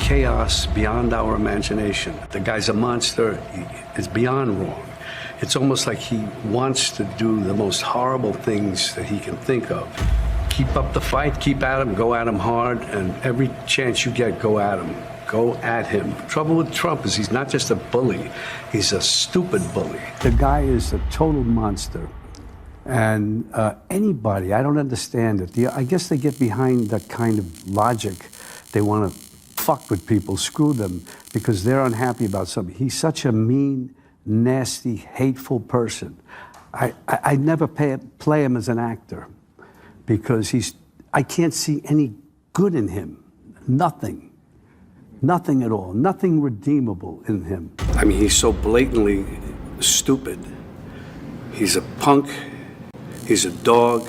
chaos beyond our imagination. The guy's a monster. He is beyond wrong. It's almost like he wants to do the most horrible things that he can think of. Keep up the fight, keep at him, go at him hard, and every chance you get, go at him. Go at him. Trouble with Trump is he's not just a bully, he's a stupid bully. The guy is a total monster. And anybody, I don't understand it. I guess they get behind that kind of logic. They want to fuck with people, screw them, because they're unhappy about something. He's such a mean, nasty, hateful person. I never play him as an actor because I can't see any good in him. Nothing. Nothing at all. Nothing redeemable in him. I mean, he's so blatantly stupid. He's a punk. He's a dog.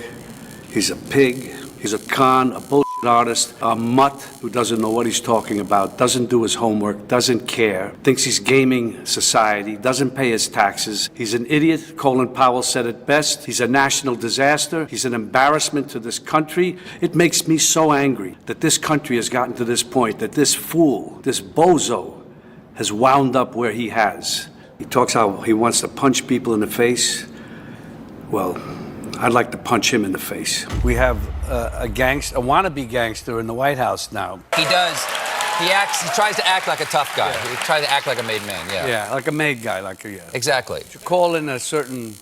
He's a pig. He's a con, a bullshit artist, a mutt who doesn't know what he's talking about, doesn't do his homework, doesn't care, thinks he's gaming society, doesn't pay his taxes. He's an idiot. Colin Powell said it best. He's a national disaster. He's an embarrassment to this country. It makes me so angry that this country has gotten to this point, that this fool, this bozo, has wound up where he has. He talks how he wants to punch people in the face. Well, I'd like to punch him in the face. We have a wannabe gangster in the White House now. He does. He tries to act like a tough guy. Yeah. He tries to act like a made man, yeah. Yeah, like a made guy, Exactly. You call in a certain,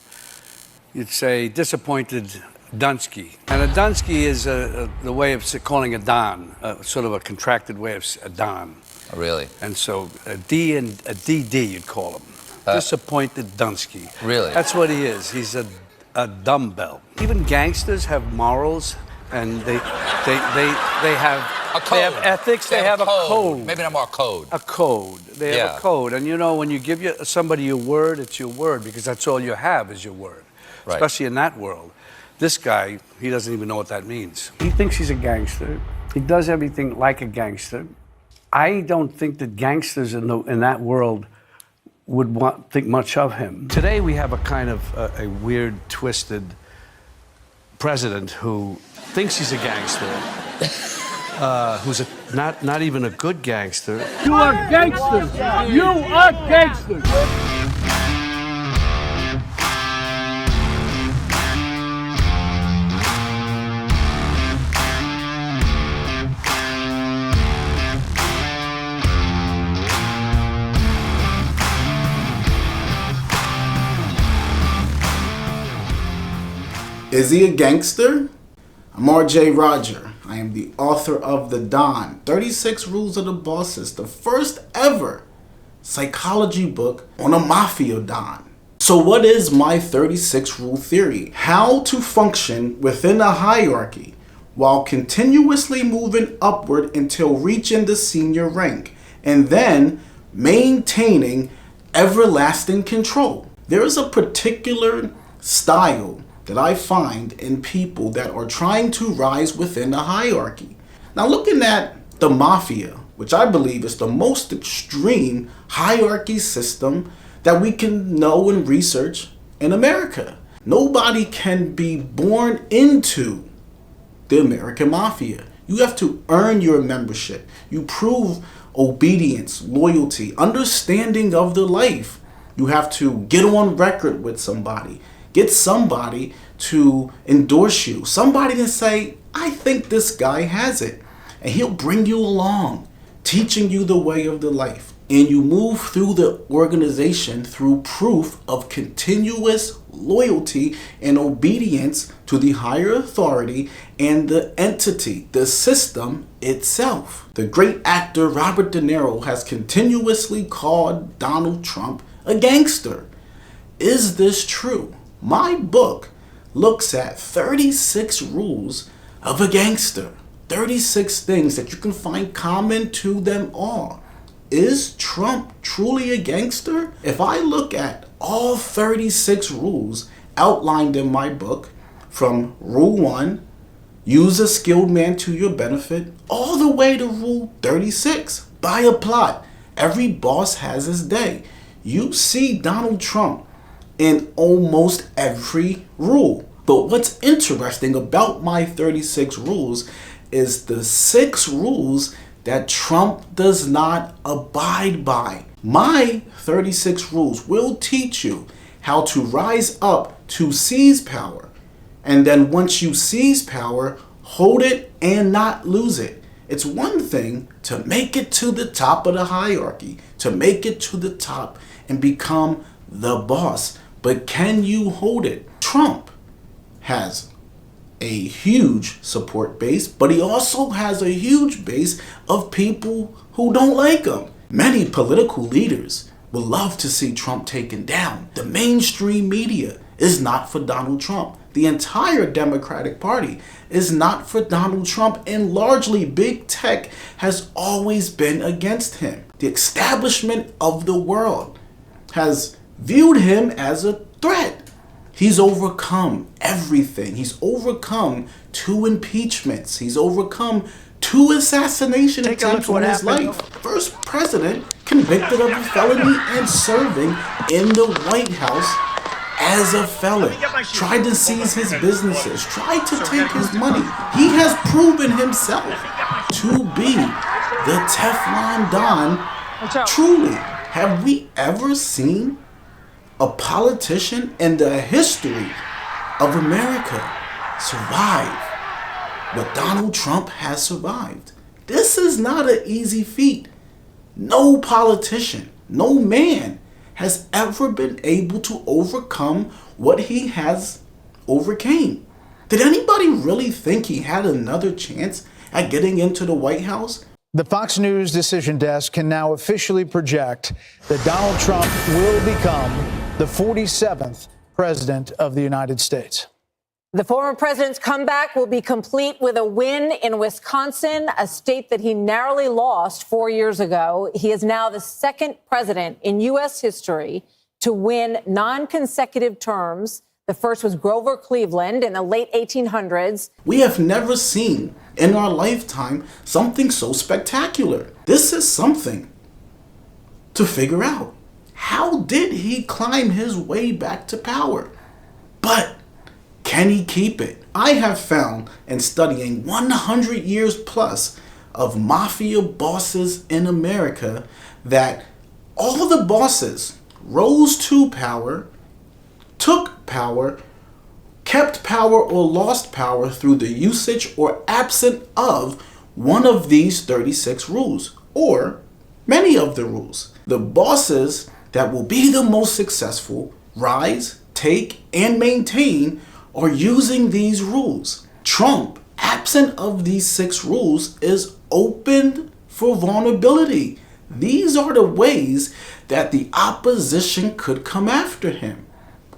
you'd say, disappointed Dunsky. And a Dunsky is the way of calling a Don, sort of a contracted way of a Don. Oh, really? And so a D and a DD, you'd call him. Disappointed Dunsky. Really? That's what he is. He's a dumbbell. Even gangsters have morals, and they have a code. They have ethics. They have a code. Maybe not more code. A code. They have a code, and you know when you give somebody your word, it's your word because that's all you have is your word. Right. Especially in that world. This guy, he doesn't even know what that means. He thinks he's a gangster. He does everything like a gangster. I don't think that gangsters in that world would think much of him. Today we have a kind of a weird, twisted president who thinks he's a gangster, who's not even a good gangster. You are gangsters! You are gangsters! Is he a gangster? I'm RJ Roger. I am the author of The Don, 36 Rules of the Bosses, the first ever psychology book on a mafia don. So what is my 36 rule theory? How to function within a hierarchy while continuously moving upward until reaching the senior rank, and then maintaining everlasting control. There is a particular style that I find in people that are trying to rise within the hierarchy. Now, looking at the mafia, which I believe is the most extreme hierarchy system that we can know and research in America. Nobody can be born into the American mafia. You have to earn your membership. You prove obedience, loyalty, understanding of the life. You have to get on record with somebody. Get somebody to endorse you. Somebody to say, I think this guy has it. And he'll bring you along, teaching you the way of the life. And you move through the organization through proof of continuous loyalty and obedience to the higher authority and the entity, the system itself. The great actor Robert De Niro has continuously called Donald Trump a gangster. Is this true? My book looks at 36 rules of a gangster. 36 things that you can find common to them all. Is Trump truly a gangster? If I look at all 36 rules outlined in my book, from Rule 1, use a skilled man to your benefit, all the way to Rule 36, buy a plot. Every boss has his day. You see Donald Trump in almost every rule. But what's interesting about my 36 rules is the 6 rules that Trump does not abide by. My 36 rules will teach you how to rise up to seize power. And then once you seize power, hold it and not lose it. It's one thing to make it to the top of the hierarchy, to make it to the top and become the boss. But can you hold it? Trump has a huge support base, but he also has a huge base of people who don't like him. Many political leaders would love to see Trump taken down. The mainstream media is not for Donald Trump. The entire Democratic Party is not for Donald Trump, and largely big tech has always been against him. The establishment of the world has viewed him as a threat. He's overcome everything. He's overcome 2 impeachments. He's overcome 2 assassination attempts on his life. First president convicted of a felony and serving in the White House as a felon. Tried to seize his businesses. Tried to take his money. He has proven himself to be the Teflon Don. Truly, have we ever seen a politician in the history of America survive what Donald Trump has survived? This is not an easy feat. No politician, no man has ever been able to overcome what he has overcame. Did anybody really think he had another chance at getting into the White House? The Fox News decision desk can now officially project that Donald Trump will become the 47th president of the United States. The former president's comeback will be complete with a win in Wisconsin, a state that he narrowly lost 4 years ago. He is now the 2nd president in U.S. history to win non-consecutive terms. The first was Grover Cleveland in the late 1800s. We have never seen in our lifetime something so spectacular. This is something to figure out. How did he climb his way back to power? But can he keep it? I have found in studying 100 years plus of mafia bosses in America that all the bosses rose to power, took power, kept power or lost power through the usage or absence of one of these 36 rules, or many of the rules. The bosses that will be the most successful rise, take, and maintain are using these rules. Trump, absent of these 6 rules, is open for vulnerability. These are the ways that the opposition could come after him.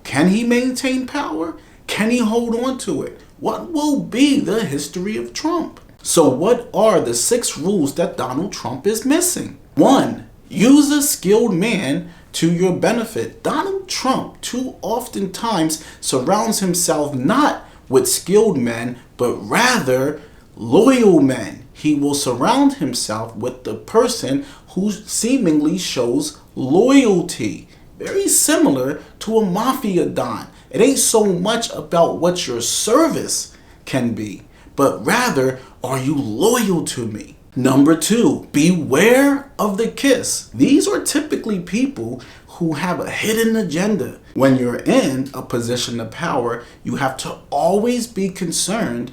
Can he maintain power? Can he hold on to it? What will be the history of Trump? So what are the 6 rules that Donald Trump is missing? 1, use a skilled man to your benefit. Donald Trump too oftentimes surrounds himself not with skilled men, but rather loyal men. He will surround himself with the person who seemingly shows loyalty. Very similar to a mafia don. It ain't so much about what your service can be, but rather, are you loyal to me? Number 2, beware of the kiss. These are typically people who have a hidden agenda. When you're in a position of power, you have to always be concerned,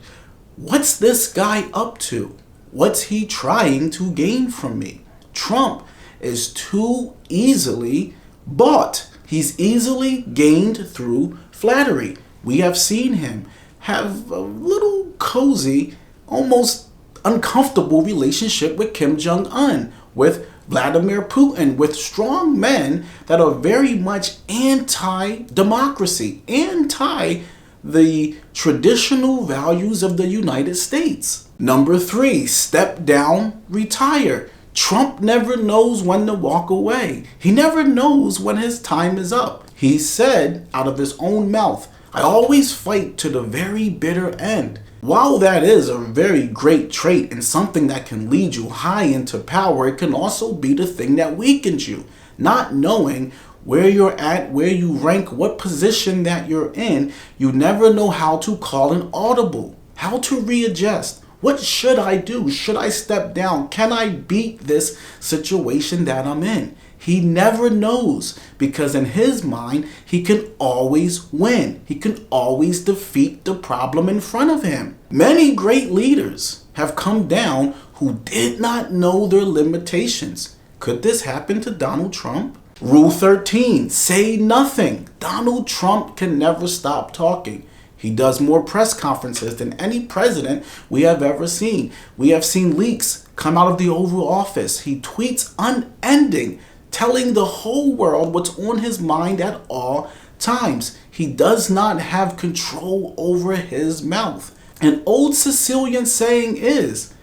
what's this guy up to? What's he trying to gain from me? Trump is too easily bought. He's easily gained through flattery. We have seen him have a little cozy, almost uncomfortable relationship with Kim Jong-un, with Vladimir Putin, with strong men that are very much anti-democracy, anti the traditional values of the United States. Number 3, step down, retire. Trump never knows when to walk away. He never knows when his time is up. He said out of his own mouth, I always fight to the very bitter end. While that is a very great trait and something that can lead you high into power, it can also be the thing that weakens you. Not knowing where you're at, where you rank, what position that you're in, you never know how to call an audible, how to readjust. What should I do? Should I step down? Can I beat this situation that I'm in? He never knows, because in his mind, he can always win. He can always defeat the problem in front of him. Many great leaders have come down who did not know their limitations. Could this happen to Donald Trump? Rule 13, say nothing. Donald Trump can never stop talking. He does more press conferences than any president we have ever seen. We have seen leaks come out of the Oval Office. He tweets unending, telling the whole world what's on his mind at all times. He does not have control over his mouth. An old Sicilian saying is,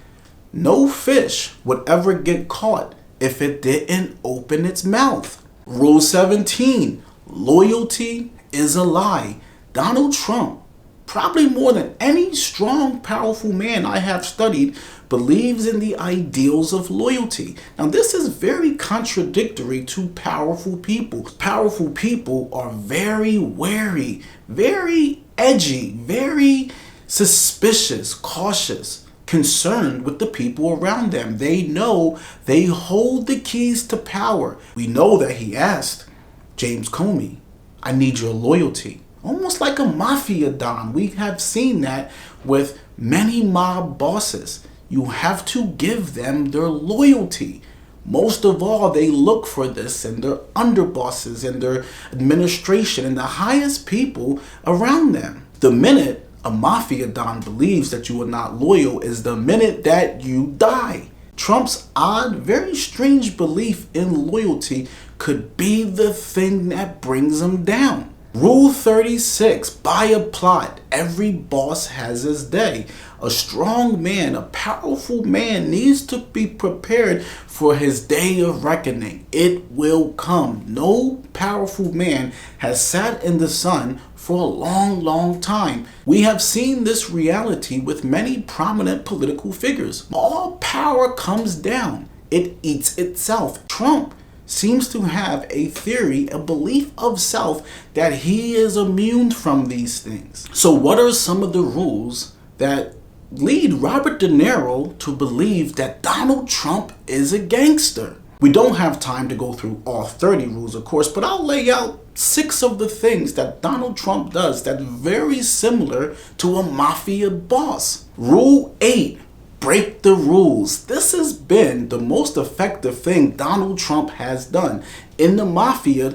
no fish would ever get caught if it didn't open its mouth. Rule 17, loyalty is a lie. Donald Trump, probably more than any strong, powerful man I have studied, believes in the ideals of loyalty. Now, this is very contradictory to powerful people. Powerful people are very wary, very edgy, very suspicious, cautious, concerned with the people around them. They know they hold the keys to power. We know that he asked James Comey, I need your loyalty. Almost like a mafia don. We have seen that with many mob bosses. You have to give them their loyalty. Most of all, they look for this in their underbosses, in their administration, and the highest people around them. The minute a mafia don believes that you are not loyal is the minute that you die. Trump's odd, very strange belief in loyalty could be the thing that brings him down. Rule 36, by a plot. Every boss has his day. A strong man, a powerful man needs to be prepared for his day of reckoning. It will come. No powerful man has sat in the sun for a long, long time. We have seen this reality with many prominent political figures. All power comes down. It eats itself. Trump seems to have a theory, a belief of self, that he is immune from these things. So what are some of the rules that lead Robert De Niro to believe that Donald Trump is a gangster? We don't have time to go through all 30 rules, of course, but I'll lay out 6 of the things that Donald Trump does that's very similar to a mafia boss. Rule 8. Break the rules. This has been the most effective thing Donald Trump has done. In the mafia,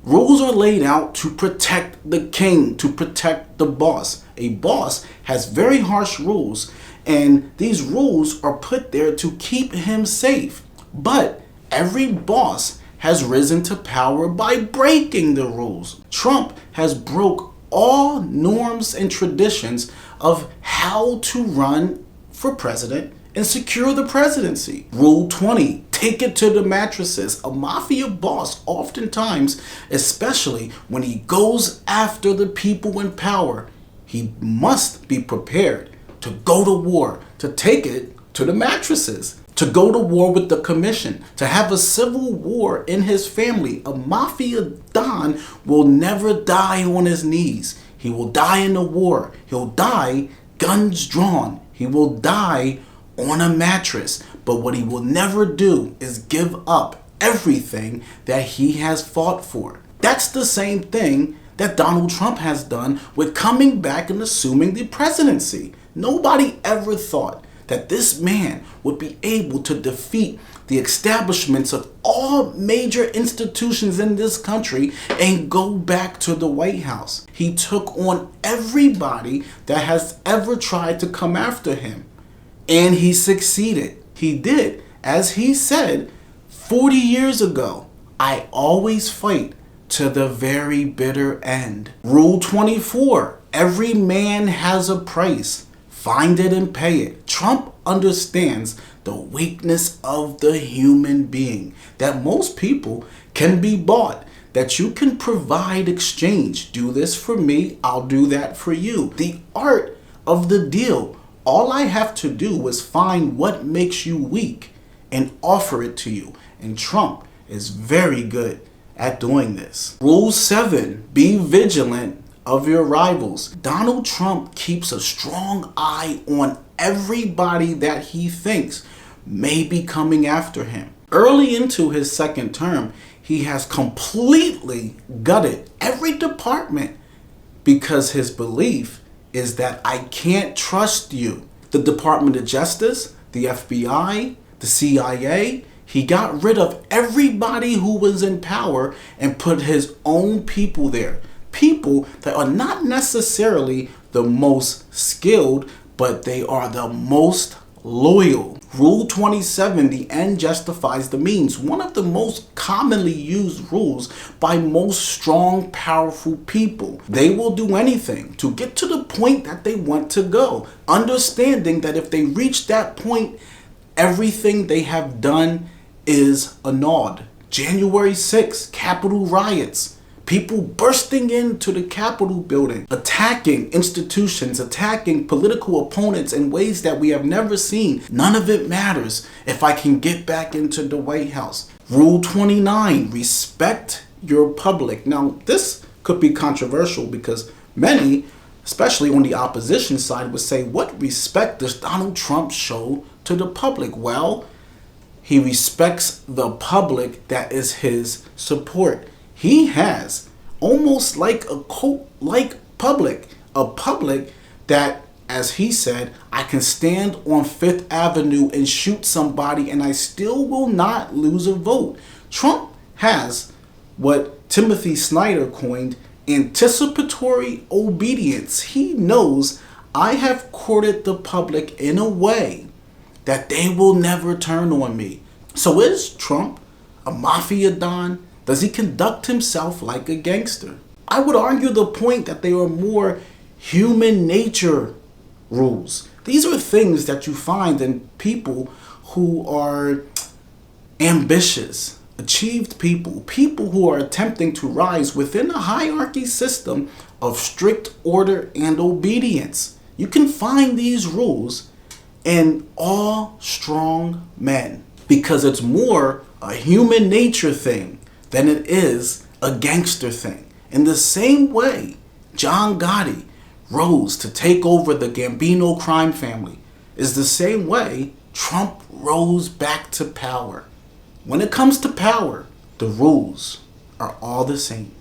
rules are laid out to protect the king, to protect the boss. A boss has very harsh rules, and these rules are put there to keep him safe. But every boss has risen to power by breaking the rules. Trump has broke all norms and traditions of how to run for president and secure the presidency. Rule 20, take it to the mattresses. A mafia boss oftentimes, especially when he goes after the people in power, he must be prepared to go to war, to take it to the mattresses, to go to war with the commission, to have a civil war in his family. A mafia don will never die on his knees. He will die in a war. He'll die guns drawn. He will die on a mattress. But what he will never do is give up everything that he has fought for. That's the same thing that Donald Trump has done with coming back and assuming the presidency. Nobody ever thought that this man would be able to defeat the establishments of all major institutions in this country and go back to the White House. He took on everybody that has ever tried to come after him, and he succeeded. He did. As he said 40 years ago, I always fight to the very bitter end. Rule 24, every man has a price. Find it and pay it. Trump understands the weakness of the human being, that most people can be bought, that you can provide exchange. Do this for me, I'll do that for you. The art of the deal. All I have to do is find what makes you weak and offer it to you. And Trump is very good at doing this. Rule 7, be vigilant of your rivals. Donald Trump keeps a strong eye on everybody that he thinks may be coming after him. Early into his second term, he has completely gutted every department because his belief is that I can't trust you. The Department of Justice, the FBI, the CIA, he got rid of everybody who was in power and put his own people there. People that are not necessarily the most skilled, but they are the most loyal. Rule 27, the end justifies the means. One of the most commonly used rules by most strong, powerful people. They will do anything to get to the point that they want to go, understanding that if they reach that point, everything they have done is annulled. January 6th, Capitol riots. People bursting into the Capitol building, attacking institutions, attacking political opponents in ways that we have never seen. None of it matters if I can get back into the White House. Rule 29, respect your public. Now, this could be controversial because many, especially on the opposition side, would say, what respect does Donald Trump show to the public? Well, he respects the public that is his support. He has almost like a cult-like public, a public that, as he said, I can stand on Fifth Avenue and shoot somebody and I still will not lose a vote. Trump has what Timothy Snyder coined anticipatory obedience. He knows I have courted the public in a way that they will never turn on me. So is Trump a mafia don? Does he conduct himself like a gangster? I would argue the point that they are more human nature rules. These are things that you find in people who are ambitious, achieved people, people who are attempting to rise within a hierarchy system of strict order and obedience. You can find these rules in all strong men because it's more a human nature thing than it is a gangster thing. In the same way, John Gotti rose to take over the Gambino crime family is the same way Trump rose back to power. When it comes to power, the rules are all the same.